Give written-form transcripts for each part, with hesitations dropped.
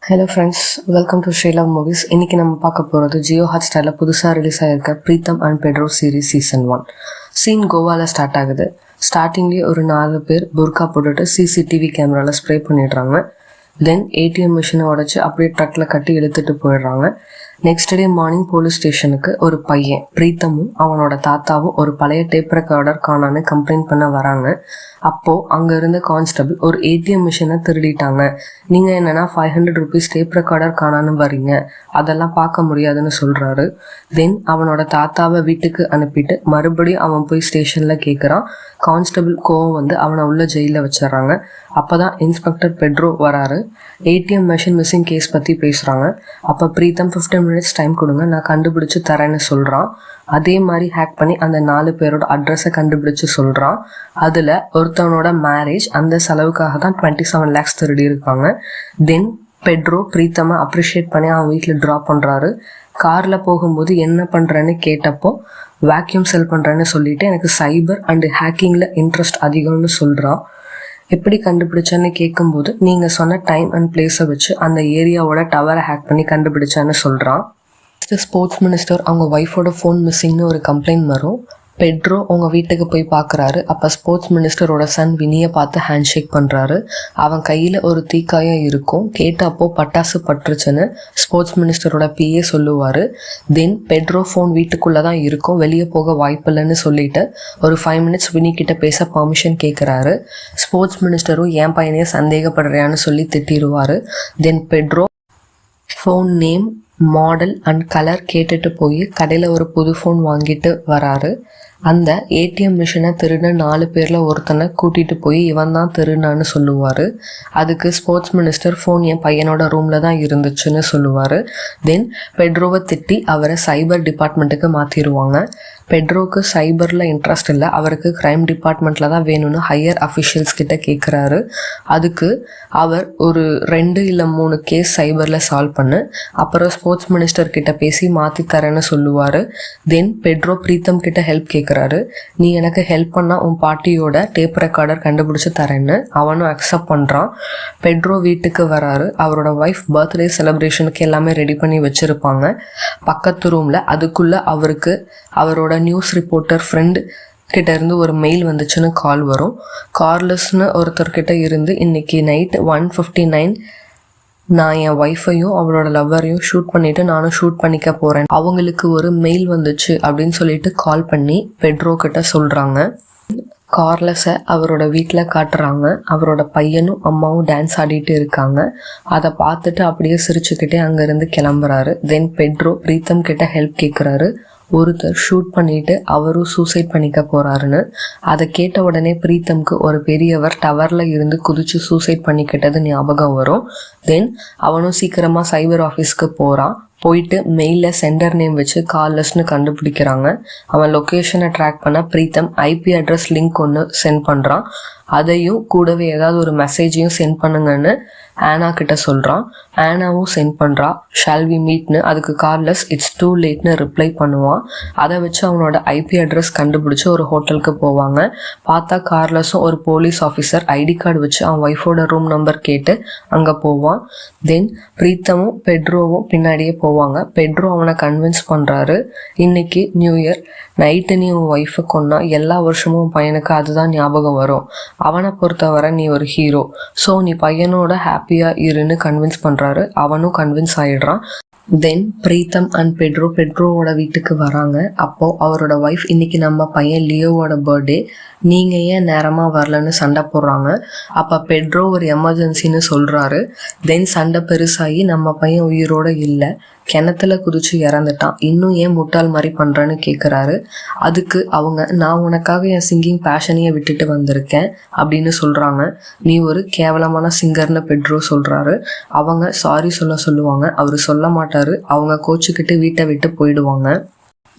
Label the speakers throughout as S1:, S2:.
S1: Hello friends, welcome to ஸ்ரீலவ் movies. இன்றைக்கி நம்ம பார்க்க போகிறது ஜியோ ஹாட் ஸ்டாரில் புதுசாக ரிலீஸ் ஆகிருக்க Pritam and Pedro series season 1. Scene கோவாவில் ஸ்டார்ட் ஆகுது. ஸ்டார்டிங்லேயே ஒரு 4 பேர் புர்கா போட்டுட்டு சிசிடிவி கேமராவில் ஸ்ப்ரே பண்ணிடுறாங்க. தென் ஏடிஎம் மிஷினை உடச்சி அப்படியே ட்ரக்கில் கட்டி இழுத்துட்டு போயிடுறாங்க. நெக்ஸ்ட் டே மார்னிங் போலீஸ் ஸ்டேஷனுக்கு ஒரு பையன் பிரீத்தமும் அவனோட தாத்தாவும் ஒரு பழைய டேப் ரெக்கார்டர் காணான்னு கம்ப்ளைண்ட் பண்ண வராங்க. அப்போது அங்கே இருந்த கான்ஸ்டபிள் ஒரு ஏடிஎம் மிஷினை திருடிட்டாங்க, நீங்கள் என்னென்னா 500 rupees டேப் ரெக்கார்டர் காணான்னு வரீங்க, அதெல்லாம் பார்க்க முடியாதுன்னு சொல்கிறாரு. தென் அவனோட தாத்தாவை வீட்டுக்கு அனுப்பிட்டு மறுபடியும் அவன் போய் ஸ்டேஷனில் கேட்குறான். கான்ஸ்டபிள் கோவம் வந்து அவனை உள்ள ஜெயிலில் வச்சிடறாங்க. அப்போ தான் இன்ஸ்பெக்டர் பெட்ரோ வராரு. ஏடிஎம் மிஷின் மிஸ்ஸிங் கேஸ் பற்றி பேசுகிறாங்க. அப்போ பிரீத்தம் 15 minutes டைம் கொடுங்க, நான் கண்டுபிடிச்சி தரேன்னு சொல்கிறான். அதே மாதிரி ஹேக் பண்ணி அந்த 4 பேரோட அட்ரஸை கண்டுபிடிச்சு சொல்கிறான். அதில் ஒருத்தவனோட மேரேஜ், அந்த செலவுக்காக தான் 27 lakhs திருடி இருக்காங்க. தென் பெட்ரோ பிரீத்தமை அப்ரிஷியேட் பண்ணி அவன் வீட்டில் ட்ராப் பண்ணுறாரு. காரில் போகும்போது என்ன பண்ணுறேன்னு கேட்டப்போ வேக்யூம் செல் பண்ணுறேன்னு சொல்லிட்டு எனக்கு சைபர் அண்டு ஹேக்கிங்கில் இன்ட்ரெஸ்ட் அதிகம்னு சொல்கிறான். எப்படி கண்டுபிடிச்சேன்னு கேட்கும்போது நீங்கள் சொன்ன டைம் அண்ட் பிளேஸை வச்சு அந்த ஏரியாவோட டவரை ஹேக் பண்ணி கண்டுபிடிச்சேன்னு சொல்கிறான். ஸ்போர்ட்ஸ் மினிஸ்டர் அவங்க ஒய்ஃபோட ஃபோன் மிஸ்ஸிங்னு ஒரு கம்ப்ளைண்ட் வரும். பெட்ரோ அவங்க வீட்டுக்கு போய் பார்க்குறாரு. அப்போ ஸ்போர்ட்ஸ் மினிஸ்டரோட சன் வினியை பார்த்து ஹேண்ட் ஷேக் பண்ணுறாரு. அவன் கையில் ஒரு தீக்காயம் இருக்கும். கேட்டப்போ பட்டாசு பட்டுருச்சுன்னு ஸ்போர்ட்ஸ் மினிஸ்டரோட பிஏ சொல்லுவார். தென் பெட்ரோ ஃபோன் வீட்டுக்குள்ளே தான் இருக்கும், வெளியே போக வாய்ப்பில்லைன்னு சொல்லிட்டு ஒரு 5 minutes வினி கிட்ட பேச பர்மிஷன் கேட்குறாரு. ஸ்போர்ட்ஸ் மினிஸ்டரும் என் பையனையே சந்தேகப்படுறியான்னு சொல்லி திட்டிடுவார். Then Pedro phone name, model and colour கேட்டுட்டு போய் கடையில் ஒரு புது ஃபோன் வாங்கிட்டு வராரு. அந்த ஏடிஎம் மிஷினை திருடின 4 பேரில் ஒருத்தனை கூட்டிகிட்டு போய் இவன் தான் திருடினான்னு சொல்லுவார். அதுக்கு ஸ்போர்ட்ஸ் மினிஸ்டர் ஃபோன் என் பையனோட ரூமில் தான் இருந்துச்சுன்னு சொல்லுவார். தென் பெட்ரோவை திட்டி அவரை சைபர் டிபார்ட்மெண்ட்டுக்கு மாற்றிடுவாங்க. பெட்ரோவுக்கு சைபரில் இன்ட்ரெஸ்ட் இல்லை, அவருக்கு க்ரைம் டிபார்ட்மெண்ட்டில் தான் வேணும்னு ஹையர் அஃபிஷியல்ஸ் கிட்ட கேட்குறாரு. அதுக்கு அவர் ஒரு 2 இல்லை 3 கேஸ் சைபரில் சால்வ் பண்ணு, அப்புறம் ஸ்போர்ட்ஸ் மினிஸ்டர் கிட்ட பேசி மாற்றி தரேன்னு சொல்லுவார். தென் பெட்ரோ பிரீத்தம் கிட்ட ஹெல்ப் கேட்குறாரு. நீ எனக்கு ஹெல்ப் பண்ணால் உன் பாட்டியோட டேப் ரெக்கார்டர் கண்டுபிடிச்சி தரேன்னு. அவனும் அக்செப்ட் பண்ணுறான். பெட்ரோ வீட்டுக்கு வராரு. அவரோட ஒய்ஃப் பர்த்டே செலிப்ரேஷனுக்கு எல்லாமே ரெடி பண்ணி வச்சுருப்பாங்க. பக்கத்து ரூமில் அதுக்குள்ளே அவருக்கு அவரோட நியூஸ் ரிப்போர்ட்டர் ஃப்ரெண்டு கிட்ட இருந்து ஒரு மெயில் வந்துச்சுன்னு கால் வரும். கார்லஸ்னு ஒருத்தர்கிட்ட இருந்து இன்னைக்கு நைட் 1:59 நான் என் ஒய்ஃபையும் அவரோட லவ்வரையும் ஷூட் பண்ணிவிட்டு நானும் ஷூட் பண்ணிக்க போகிறேன், அவங்களுக்கு ஒரு மெயில் வந்துச்சு அப்படின்னு சொல்லிட்டு கால் பண்ணி பெட்ரோ கிட்ட சொல்கிறாங்க. கார்லஸை அவரோட வீட்டில் காட்டுறாங்க. அவரோட பையனும் அம்மாவும் டான்ஸ் ஆடிட்டு இருக்காங்க. அதை பார்த்துட்டு அப்படியே சிரிச்சுக்கிட்டே அங்கேருந்து கிளம்புறாரு. தென் பெட்ரோ பிரீத்தம் கிட்ட ஹெல்ப் கேட்குறாரு. ஒருத்தர் ஷூட் பண்ணிட்டு அவரும் சூசைட் பண்ணிக்க போறாருன்னு. அதை கேட்ட உடனே பிரீத்தம்க்கு ஒரு பெரியவர் டவர்ல இருந்து குதிச்சு சூசைட் பண்ணிக்கிட்டது ஞாபகம் வரும். தென் அவனும் சீக்கிரமா சைபர் ஆஃபீஸ்க்கு போறான். போயிட்டு மெயிலில் சென்டர் நேம் வச்சு கால்லஸ்ன்னு கண்டுபிடிக்கிறாங்க. அவன் லொக்கேஷனை ட்ராக் பண்ண பிரீத்தம் ஐபி அட்ரஸ் லிங்க் ஒன்று சென்ட் பண்ணுறான். அதையும் கூடவே ஏதாவது ஒரு மெசேஜையும் சென்ட் பண்ணுங்கன்னு ஆனா கிட்ட சொல்கிறான். ஆனாவும் சென்ட் பண்ணுறா. ஷால் வி மீட்னு. அதுக்கு கார்லஸ் இட்ஸ் டூ லேட்னு ரிப்ளை பண்ணுவான். அதை வச்சு அவனோட ஐபி அட்ரஸ் கண்டுபிடிச்சி ஒரு ஹோட்டலுக்கு போவாங்க. பார்த்தா கார்லஸும் ஒரு போலீஸ் ஆஃபீஸர் ஐடி கார்டு வச்சு அவன் ஒய்ஃபோட ரூம் நம்பர் கேட்டு அங்கே போவான். தென் பிரீத்தமும் பெட்ரோவும் பின்னாடியே போவாங்க. பெட்ரோ அவனை கன்வின்ஸ் பண்ணுறாரு. இன்னைக்கு நியூ இயர் நைட்டு நீ உன் ஒய்ஃபை கொன்னா எல்லா வருஷமும் உன் பையனுக்கு அதுதான் ஞாபகம் வரும். அவனை பொறுத்தவரை நீ ஒரு ஹீரோ, ஸோ நீ பையனோட ஹாப்பியாக இருன்னு கன்வின்ஸ் பண்ணுறாரு. அவனும் கன்வின்ஸ் ஆகிடுறான். தென் பிரீத்தம் அண்ட் பெட்ரோவோட வீட்டுக்கு வராங்க. அப்போது அவரோட ஒய்ஃப் இன்னைக்கு நம்ம பையன் லியோவோட பர்த்டே, நீங்கள் ஏன் நேரமாக வரலன்னு சண்டை போடுறாங்க. அப்போ பெட்ரோ ஒரு எமர்ஜென்சின்னு சொல்கிறாரு. தென் சண்டை பெருசாகி நம்ம பையன் உயிரோடு இல்லை, கிணத்துல குதிச்சு இறந்துட்டான், இன்னும் ஏன் முட்டாள் மாதிரி பண்ணுறேன்னு கேட்குறாரு. அதுக்கு அவங்க நான் உனக்காக என் சிங்கிங் பேஷனையே விட்டுட்டு வந்திருக்கேன் அப்படின்னு சொல்கிறாங்க. நீ ஒரு கேவலமான சிங்கர்னு பெட்ரோ சொல்கிறாரு. அவங்க சாரி சொல்லுவாங்க. அவர் சொல்ல மாட்டார். அவங்க கோச்சுக்கிட்டு வீட்டை விட்டு போயிடுவாங்க.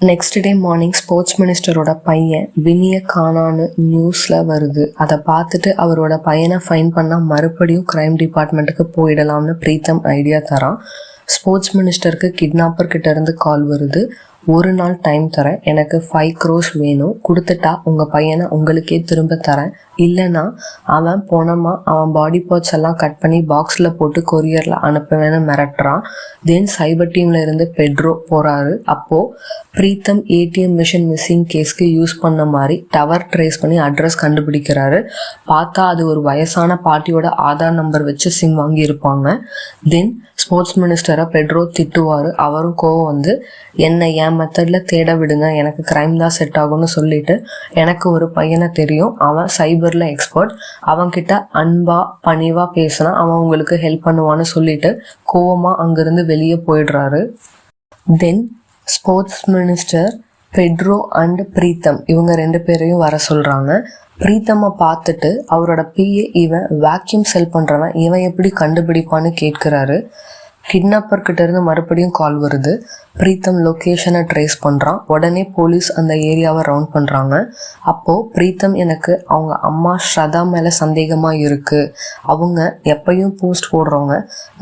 S1: நெக்ஸ்ட் டே மார்னிங் ஸ்போர்ட்ஸ் மினிஸ்டரோட பையன் வினியை காணான்னு நியூஸில் வருது. அதை பார்த்துட்டு அவரோட பையனை ஃபைன் பண்ணால் மறுபடியும் க்ரைம் டிபார்ட்மெண்ட்டுக்கு போயிடலாம்னு பிரீத்தம் ஐடியா தரான். ஸ்போர்ட்ஸ் மினிஸ்டருக்கு கிட்னாப்பர் கிட்ட இருந்து கால் வருது. ஒரு நாள் டைம் தரேன், எனக்கு 5 crores வேணும், கொடுத்துட்டா உங்கள் பையனை உங்களுக்கே திரும்ப தரேன், இல்லைன்னா அவன் போனமா அவன் பாடி பார்ட்ஸ் எல்லாம் கட் பண்ணி பாக்ஸில் போட்டு கொரியரில் அனுப்புவேன்னு மிரட்டுறான். தென் சைபர் டீமில் இருந்து பெட்ரோ போகிறாரு. அப்போது பிரீத்தம் ஏடிஎம் மிஷின் மிஸ்ஸிங் கேஸ்க்கு யூஸ் பண்ண மாதிரி டவர் ட்ரேஸ் பண்ணி அட்ரஸ் கண்டுபிடிக்கிறாரு. பார்த்தா அது ஒரு வயசான பாட்டியோட ஆதார் நம்பர் வச்சு சிம் வாங்கியிருப்பாங்க. தென் ஸ்போர்ட்ஸ் மினிஸ்டரை பெட்ரோ திட்டுவார். அவரும் கோவம் வந்து என்னை என் மெத்தடில் தேட விடுங்க, எனக்கு க்ரைம் தான் செட் ஆகும்னு சொல்லிட்டு எனக்கு ஒரு பையனை தெரியும், அவன் சைபரில் எக்ஸ்பர்ட், அவன்கிட்ட அன்பா பணிவா பேசினா அவன் உங்களுக்கு ஹெல்ப் பண்ணுவான்னு சொல்லிட்டு கோவமாக அங்கேருந்து வெளியே போயிடுறாரு. Then sports minister Pedro and Preetham இவங்க 2 பேரையும் வர சொல்கிறாங்க. பிரீத்தம்மை பார்த்துட்டு அவரோட பிஏ இவன் வேக்யூம் செல் பண்ணுறவன் இவன் எப்படி கண்டுபிடிப்பான்னு கேட்குறாரு. கிட்னாப்பர் கிட்ட இருந்து மறுபடியும் கால் வருது. பிரீத்தம் லொக்கேஷனை ட்ரேஸ் பண்ணுறான். உடனே போலீஸ் அந்த ஏரியாவை ரவுண்ட் பண்ணுறாங்க. அப்போது பிரீத்தம் எனக்கு அவங்க அம்மா ஸ்ரதா மேலே சந்தேகமாக இருக்குது, அவங்க எப்பயும் போஸ்ட் போடுறவங்க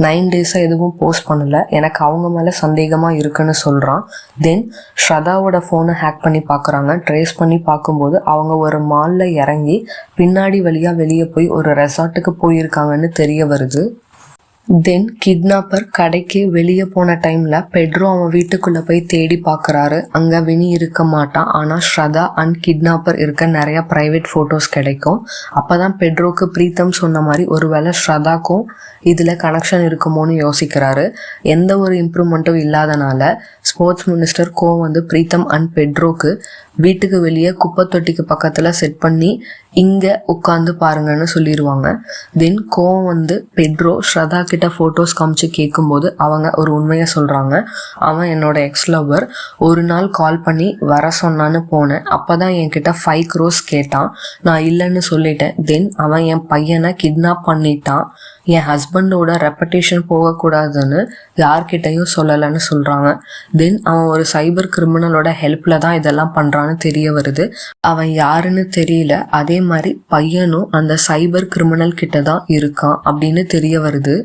S1: 9 days எதுவும் போஸ்ட் பண்ணலை, எனக்கு அவங்க மேலே சந்தேகமாக இருக்குன்னு சொல்கிறான். தென் ஸ்ரதாவோட ஃபோனை ஹேக் பண்ணி பார்க்குறாங்க. ட்ரேஸ் பண்ணி பார்க்கும்போது அவங்க ஒரு மாலில் இறங்கி பின்னாடி வழியாக வெளியே போய் ஒரு ரெசார்ட்டுக்கு போயிருக்காங்கன்னு தெரிய வருது. தென் கிட்னாப்பர் கடைக்கு வெளியே போன டைமில் பெட்ரோ அவன் வீட்டுக்குள்ளே போய் தேடி பார்க்குறாரு. அங்கே வினி இருக்க மாட்டான். ஆனால் ஸ்ரதா அண்ட் கிட்னாப்பர் இருக்க நிறையா ப்ரைவேட் ஃபோட்டோஸ் கிடைக்கும். அப்போ தான் பெட்ரோக்கு பிரீத்தம் சொன்ன மாதிரி ஒரு வேளை ஸ்ரதாக்கும் இதில் கனெக்ஷன் இருக்குமோன்னு யோசிக்கிறாரு. எந்த ஒரு இம்ப்ரூவ்மெண்ட்டும் இல்லாதனால ஸ்போர்ட்ஸ் மினிஸ்டர் கோவம் வந்து பிரீத்தம் அண்ட் பெட்ரோக்கு வீட்டுக்கு வெளியே குப்பை தொட்டிக்கு பக்கத்தில் செட் பண்ணி இங்கே உட்காந்து பாருங்கன்னு சொல்லிடுவாங்க. தென் கோவம் வந்து பெட்ரோ ஸ்ரதா கிட்ட ஃபோட்டோஸ் காமிச்சு கேட்கும்போது அவங்க ஒரு உண்மையை சொல்கிறாங்க. அவன் என்னோட எக்ஸ் லவர், ஒரு நாள் கால் பண்ணி வர சொன்னான்னு போனேன், அப்போ தான் என்கிட்ட 5 crores கேட்டான், நான் இல்லைன்னு சொல்லிட்டேன். தென் அவன் என் பையனை கிட்னாப் பண்ணிட்டான், என் ஹஸ்பண்டோட ரெப்படேஷன் போகக்கூடாதுன்னு யார்கிட்டையும் சொல்லலைன்னு சொல்கிறாங்க. தென் அவன் ஒரு சைபர் கிரிமினலோட ஹெல்ப்பில் தான் இதெல்லாம் பண்ணுறான்னு தெரிய வருது. அவன் யாருன்னு தெரியல, அதே மாதிரி பையனும் அந்த சைபர் கிரிமினல் கிட்ட தான் இருக்கான் அப்படின்னு தெரிய வருது.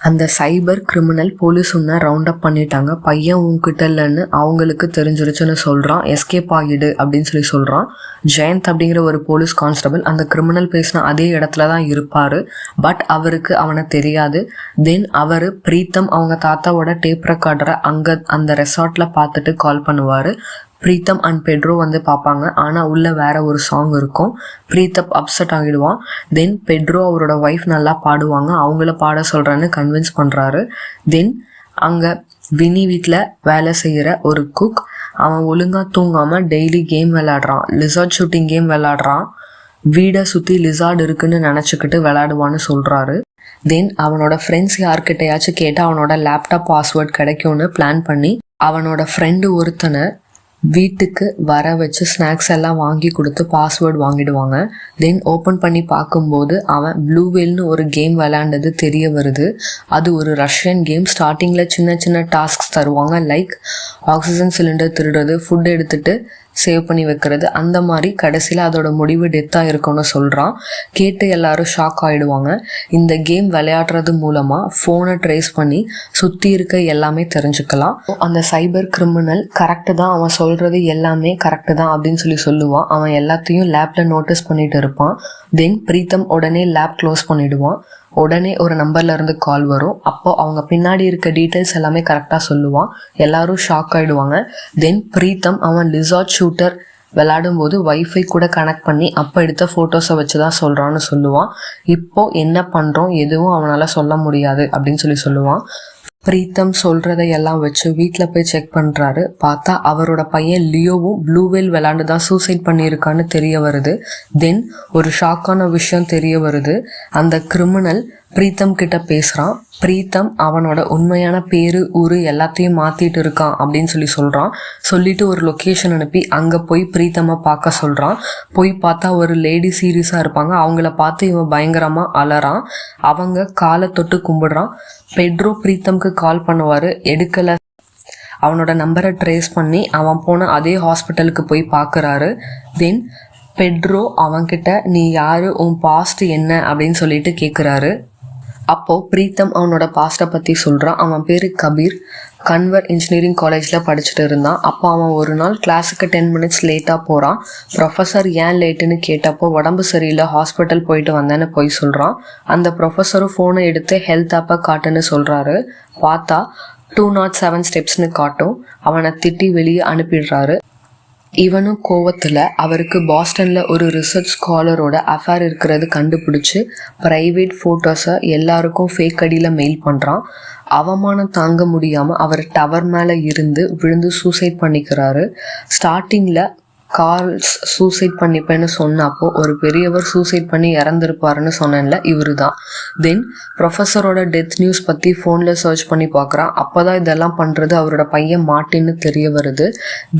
S1: அந்த சைபர் கிரிமினல் போலீஸ் உன்னை ரவுண்ட் அப் பண்ணிட்டாங்க, பையன் உன்கிட்ட இல்லைன்னு அவங்களுக்கு தெரிஞ்சிருச்சுன்னு சொல்கிறான். எஸ்கேப் ஆகிடு அப்படின்னு சொல்கிறான். ஜெயந்த் அப்படிங்கிற ஒரு போலீஸ் கான்ஸ்டபிள் அந்த கிரிமினல் பேசின அதே இடத்துல தான் இருப்பார். பட் அவருக்கு அவனை தெரியாது. தென் அவர் பிரீத்தம் அவங்க தாத்தாவோட டேப் ரெக்கார்டரை அங்கே அந்த ரெசார்ட்டில் பார்த்துட்டு கால் பண்ணுவார். பிரீத்தம் அண்ட் பெட்ரோ வந்து பார்ப்பாங்க. ஆனால் உள்ளே வேற ஒரு சாங் இருக்கும். பிரீத்தம் அப்செட் ஆகிடுவான். தென் பெட்ரோ அவரோட ஒய்ஃப் நல்லா பாடுவாங்க, அவங்கள பாட சொல்கிறேன்னு கன்வின்ஸ் பண்ணுறாரு. தென் அங்கே வினி வீட்டில் வேலை செய்கிற ஒரு குக், அவன் ஒழுங்காக தூங்காமல் டெய்லி கேம் விளையாடுறான், லிசார்ட் ஷூட்டிங் கேம் விளையாடுறான், வீடை சுற்றி லிசார்ட் இருக்குன்னு நினச்சிக்கிட்டு விளையாடுவான்னு சொல்கிறாரு. தென் அவனோட ஃப்ரெண்ட்ஸ் யார்கிட்டையாச்சும் கேட்டால் அவனோட லேப்டாப் பாஸ்வேர்ட் கிடைக்கும்னு பிளான் பண்ணி அவனோட ஃப்ரெண்டு ஒருத்தனை வீட்டுக்கு வர வச்சு ஸ்நாக்ஸ் எல்லாம் வாங்கி கொடுத்து பாஸ்வேர்டு வாங்கிடுவாங்க. தென் ஓப்பன் பண்ணி பார்க்கும்போது அவன் ப்ளூ வேல்னு ஒரு கேம் விளையாண்டது தெரிய வருது. அது ஒரு ரஷ்யன் கேம். ஸ்டார்டிங்கில் சின்ன சின்ன டாஸ்க்ஸ் தருவாங்க, லைக் ஆக்சிஜன் சிலிண்டர் திருடுறது, ஃபுட் எடுத்துட்டு சேவ் பண்ணி வைக்கிறது, அந்த மாதிரி. கடைசியில் அதோட முடிவு டெத்தாக இருக்கும்னு சொல்கிறான். கேட்டு எல்லாரும் ஷாக் ஆகிடுவாங்க. இந்த கேம் விளையாடுறது மூலமாக ஃபோனை ட்ரேஸ் பண்ணி சுற்றி இருக்க எல்லாமே தெரிஞ்சுக்கலாம். அந்த சைபர் கிரிமினல் கரெக்டு தான், அவன் சொல்கிறது எல்லாமே கரெக்டு தான் அப்படின்னு சொல்லுவான். அவன் எல்லாத்தையும் லேப்பில் நோட்டீஸ் பண்ணிட்டு இருப்பான். தென் பிரீத்தம் உடனே லேப் க்ளோஸ் பண்ணிடுவான். உடனே ஒரு நம்பர்ல இருந்து கால் வரும். அப்போ அவங்க பின்னாடி இருக்க டீட்டெயில்ஸ் எல்லாமே கரெக்டாக சொல்லுவான். எல்லாரும் ஷாக் ஆகிடுவாங்க. தென் பிரீத்தம் அவன் லிசார்ட் ஷூட்டர் விளையாடும் போது வைஃபை கூட கனெக்ட் பண்ணி அப்போ எடுத்த ஃபோட்டோஸை வச்சு தான் சொல்கிறான்னு சொல்லுவான். இப்போ என்ன பண்ணுறோம் எதுவும் அவனால் சொல்ல முடியாது அப்படின்னு சொல்லுவான். பிரீத்தம் சொல்கிறத எல்லாம் வச்சு வீட்டில் போய் செக் பண்ணுறாரு. பார்த்தா அவரோட பையன் லியோவும் ப்ளூ வேல் விளாண்டு தான் சூசைட் பண்ணியிருக்கான்னு தெரிய வருது. தென் ஒரு ஷாக்கான விஷயம் தெரிய வருது. அந்த கிரிமினல் பிரீத்தம் கிட்ட பேசுகிறான். பிரீத்தம் அவனோட உண்மையான பேரு ஊரு எல்லாத்தையும் மாற்றிட்டு இருக்கான் அப்படின்னு சொல்கிறான். சொல்லிட்டு ஒரு லொக்கேஷன் அனுப்பி அங்கே போய் பிரீத்தம்மை பார்க்க சொல்கிறான். போய் பார்த்தா ஒரு லேடி சீரியஸாக இருப்பாங்க. அவங்கள பார்த்து இவன் பயங்கரமாக அலறான். அவங்க காலை தொட்டு கும்பிடுறான். பெட்ரோ பிரீத்தம்க்கு கால் பண்ணுவார், எடுக்கலை. அவனோட நம்பரை ட்ரேஸ் பண்ணி அவன் போன அதே ஹாஸ்பிட்டலுக்கு போய் பார்க்குறாரு. தென் பெட்ரோ அவன்கிட்ட நீ யாரு, உன் பாஸ்ட் என்ன அப்படின்னு சொல்லிட்டு கேட்குறாரு. அப்போ பிரீத்தம் அவனோட பாஸ்ட்டை பற்றி சொல்கிறான். அவன் பேர் கபீர், கன்வர் இன்ஜினியரிங் காலேஜில் படிச்சுட்டு இருந்தான். அப்போ அவன் ஒரு நாள் கிளாஸுக்கு 10 மினிட்ஸ் லேட்டாக போகிறான். ப்ரொஃபஸர் ஏன் லேட்டுன்னு கேட்டப்போ உடம்பு சரியில்லை, ஹாஸ்பிட்டல் போயிட்டு வந்தேன்னு போய் சொல்கிறான். அந்த ப்ரொஃபஸரும் ஃபோனை எடுத்து ஹெல்த் ஆப்பை காட்டுன்னு சொல்கிறாரு. பார்த்தா 207 ஸ்டெப்ஸ்னு காட்டும். அவனை திட்டி வெளியே அனுப்பிடுறாரு. இவனும் கோவத்தில் அவருக்கு பாஸ்டனில் ஒரு ரிசர்ச் ஸ்காலரோட அஃபேர் இருக்கிறது கண்டுபிடிச்சி ப்ரைவேட் ஃபோட்டோஸை எல்லாருக்கும் ஃபேக் ஐடியில் மெயில் பண்ணுறான். அவமானம் தாங்க முடியாமல் அவர் டவர் மேலே இருந்து விழுந்து சூசைட் பண்ணிக்கிறாரு. ஸ்டார்டிங்கில் கார்ல்ஸ் சூசைட் பண்ணிப்பேன்னு சொன்னப்போ ஒரு பெரியவர் சூசைட் பண்ணி இறந்துருப்பாருன்னு சொன்னேன்ல, இவரு தான். தென் ப்ரொஃபஸரோட டெத் நியூஸ் பற்றி ஃபோனில் சர்ச் பண்ணி பார்க்குறான். அப்போ தான் இதெல்லாம் பண்ணுறது அவரோட பையன் மார்ட்டின்னு தெரிய வருது.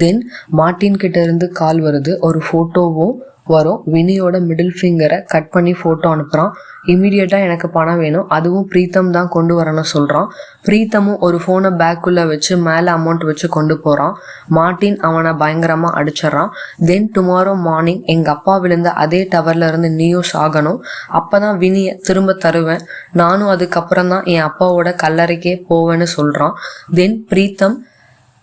S1: தென் மார்ட்டின் கிட்ட இருந்து கால் வருது. ஒரு ஃபோட்டோவும் வரும். வினியோட மிடில் ஃபிங்கரை கட் பண்ணி ஃபோட்டோ அனுப்புகிறான். இமீடியட்டாக எனக்கு பணம் வேணும், அதுவும் பிரீத்தம் தான் கொண்டு வரணும்னு சொல்கிறான். பிரீத்தமும் ஒரு ஃபோனை பேக்குள்ளே வச்சு மேலே அமௌண்ட் வச்சு கொண்டு போகிறான். மார்ட்டின் அவனை பயங்கரமாக அடிச்சிட்றான். தென் டுமாரோ மார்னிங் எங்கள் அப்பா விழுந்த அதே டவரில் இருந்து நீயும் சாகணும், அப்போ தான் வினியை திரும்ப தருவேன், நானும் அதுக்கப்புறம் தான் என் அப்பாவோட கல்லறைக்கே போவேன்னு சொல்கிறான். தென் பிரீத்தம்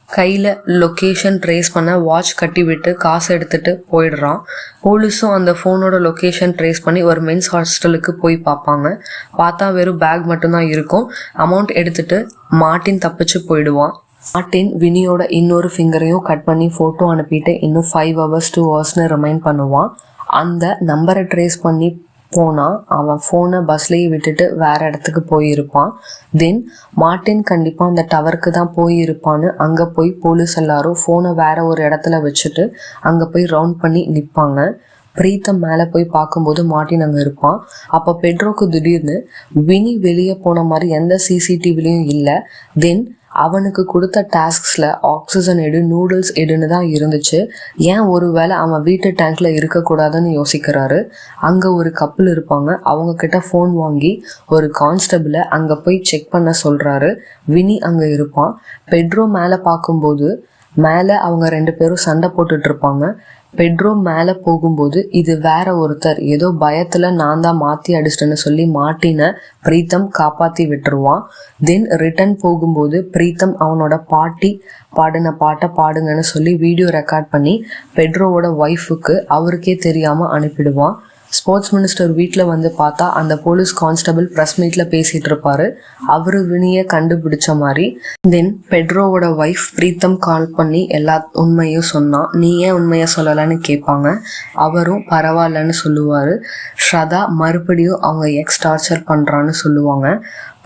S1: கையில் லொக்கேஷன் ட்ரேஸ் பண்ண வாட்ச் கட்டி விட்டு காசு எடுத்துகிட்டு போயிடுறான். போலீஸும் அந்த ஃபோனோட லொக்கேஷன் ட்ரேஸ் பண்ணி ஒரு மென்ஸ் ஹாஸ்டலுக்கு போய் பார்ப்பாங்க. பார்த்தா வெறும் பேக் மட்டும்தான் இருக்கும். அமௌண்ட் எடுத்துகிட்டு மார்ட்டின் தப்பிச்சு போயிடுவான். மார்ட்டின் வினியோட இன்னொரு ஃபிங்கரையும் கட் பண்ணி ஃபோட்டோ அனுப்பிட்டு இன்னும் 5 hours 2 hours ரிமைண்ட் பண்ணுவான். அந்த நம்பரை ட்ரேஸ் பண்ணி போனால் அவன் ஃபோனை பஸ்லேயே விட்டுட்டு வேறு இடத்துக்கு போயிருப்பான். தென் மார்ட்டின் கண்டிப்பாக அந்த டவருக்கு தான் போயிருப்பான்னு அங்கே போய் போலீஸ் எல்லாரும் ஃபோனை வேறு ஒரு இடத்துல வச்சுட்டு அங்கே போய் ரவுண்ட் பண்ணி நிற்பாங்க. பிரீத்தம் மேலே போய் பார்க்கும்போது மார்ட்டின் அங்கே இருப்பான். அப்போ பெட்ரோக்கு திடீர்னு வினி வெளியே போன மாதிரி எந்த சிசிடிவிலையும் இல்லை. தென் அவனுக்கு கொடுத்த டாஸ்க்ஸில் ஆக்சிஜன் எடு, நூடுல்ஸ் எடுன்னு தான் இருந்துச்சு. ஏன் ஒரு வேளை அவன் வீட்டு டேங்க்கில் இருக்கக்கூடாதுன்னு யோசிக்கிறாரு. அங்கே ஒரு கப்பல் இருப்பாங்க. அவங்கக்கிட்ட ஃபோன் வாங்கி ஒரு கான்ஸ்டபிளை அங்கே போய் செக் பண்ண சொல்கிறாரு. வினி அங்கே இருப்பான். பெட்ரோ மேலே பார்க்கும்போது மேலே அவங்க 2 பேரும் சண்டை போட்டுட்டு இருப்பாங்க. பெட்ரோ மேலே போகும்போது இது வேற ஒருத்தர், ஏதோ பயத்தில் நான் தான் மாற்றி அடிச்சிட்டேன்னு சொல்லி மார்ட்டினை பிரீத்தம் காப்பாற்றி விட்டுருவான். தென் ரிட்டர்ன் போகும்போது பிரீத்தம் அவனோட பாட்டி பாடின பாட்டை பாடுங்கன்னு சொல்லி வீடியோ ரெக்கார்ட் பண்ணி பெட்ரோவோட ஒய்ஃபுக்கு அவருக்கே தெரியாமல் அனுப்பிடுவான். ஸ்போர்ட்ஸ் மினிஸ்டர் வீட்டில் வந்து பார்த்தா அந்த போலீஸ் கான்ஸ்டபிள் ப்ரெஸ் மீட்டில் பேசிகிட்டு இருப்பாரு. அவரு வினியை கண்டுபிடிச்ச மாதிரி. தென் பெட்ரோவோட ஒய்ஃப் பிரீத்தம் கால் பண்ணி எல்லா உண்மையும் சொன்னான். நீ ஏன் உண்மையை சொல்லலைன்னு கேட்பாங்க. அவரும் பரவாயில்லன்னு சொல்லுவார். ஸ்ரதா மறுபடியும் அவங்க எக்ஸ் டார்ச்சர் பண்ணுறான்னு சொல்லுவாங்க.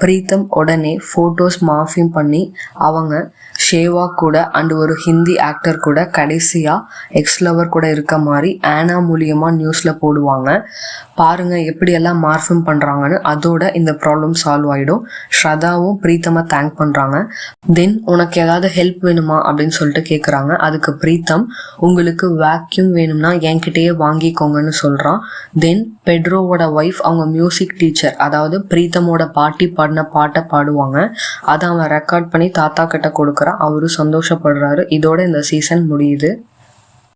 S1: பிரீத்தம் உடனே ஃபோட்டோஸ் மாஃபிங் பண்ணி அவங்க ஷேவா கூட அண்ட் ஒரு ஹிந்தி ஆக்டர் கூட கடைசியாக எக்ஸ் லவர் கூட இருக்க மாதிரி ஆனா மூலியமாக நியூஸில் போடுவாங்க. பாருங்க எப்படியெல்லாம் மார்ஃபிங் பண்ணுறாங்கன்னு. அதோட இந்த ப்ராப்ளம் சால்வ் ஆகிடும். ஸ்ரதாவும் பிரீத்தமாக தேங்க் பண்ணுறாங்க. தென் உனக்கு ஏதாவது ஹெல்ப் வேணுமா அப்படின்னு சொல்லிட்டு கேட்குறாங்க. அதுக்கு பிரீத்தம் உங்களுக்கு வேக்யூம் வேணும்னா என்கிட்டயே வாங்கிக்கோங்கன்னு சொல்கிறான். தென் பெட்ரோவோட ஒய்ஃப் அவங்க மியூசிக் டீச்சர், அதாவது பிரீத்தமோட பாட்டி பாடின பாட்டை பாடுவாங்க. அதை அவன் ரெக்கார்ட் பண்ணி தாத்தா கிட்ட கொடுக்குறான். அவரும் சந்தோஷப்படுறாரு. இதோட இந்த சீசன் முடியுது.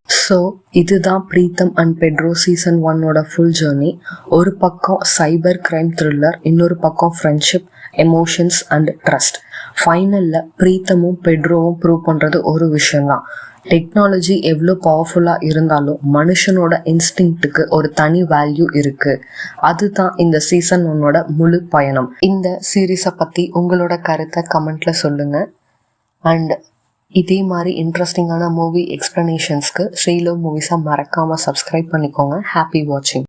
S1: ஸோ இதுதான் பிரீத்தம் அண்ட் பெட்ரோ சீசன் 1ஓட ஃபுல் ஜேர்னி. ஒரு பக்கம் சைபர் கிரைம் த்ரில்லர், இன்னொரு பக்கம் ஃப்ரெண்ட்ஷிப், எமோஷன்ஸ் அண்ட் ட்ரஸ்ட். ஃபைனலில் பிரீத்தமும் பெட்ரோவும் ப்ரூவ் பண்ணுறது ஒரு விஷயம்தான். டெக்னாலஜி எவ்வளோ பவர்ஃபுல்லாக இருந்தாலும் மனுஷனோட இன்ஸ்டிங்க்ட்டுக்கு ஒரு தனி வேல்யூ இருக்குது. அதுதான் இந்த சீசன் 1ஓட முழு பயணம். இந்த சீரீஸை பற்றி உங்களோட கருத்தை கமெண்ட்டில் சொல்லுங்கள். அண்ட் இதே மாதிரி இன்ட்ரெஸ்டிங்கான மூவி எக்ஸ்ப்ளனேஷன்ஸ்க்கு ஸ்ரீலோ மூவிஸை மறக்காமல் சப்ஸ்கிரைப் பண்ணிக்கோங்க. ஹாப்பி வாட்சிங்.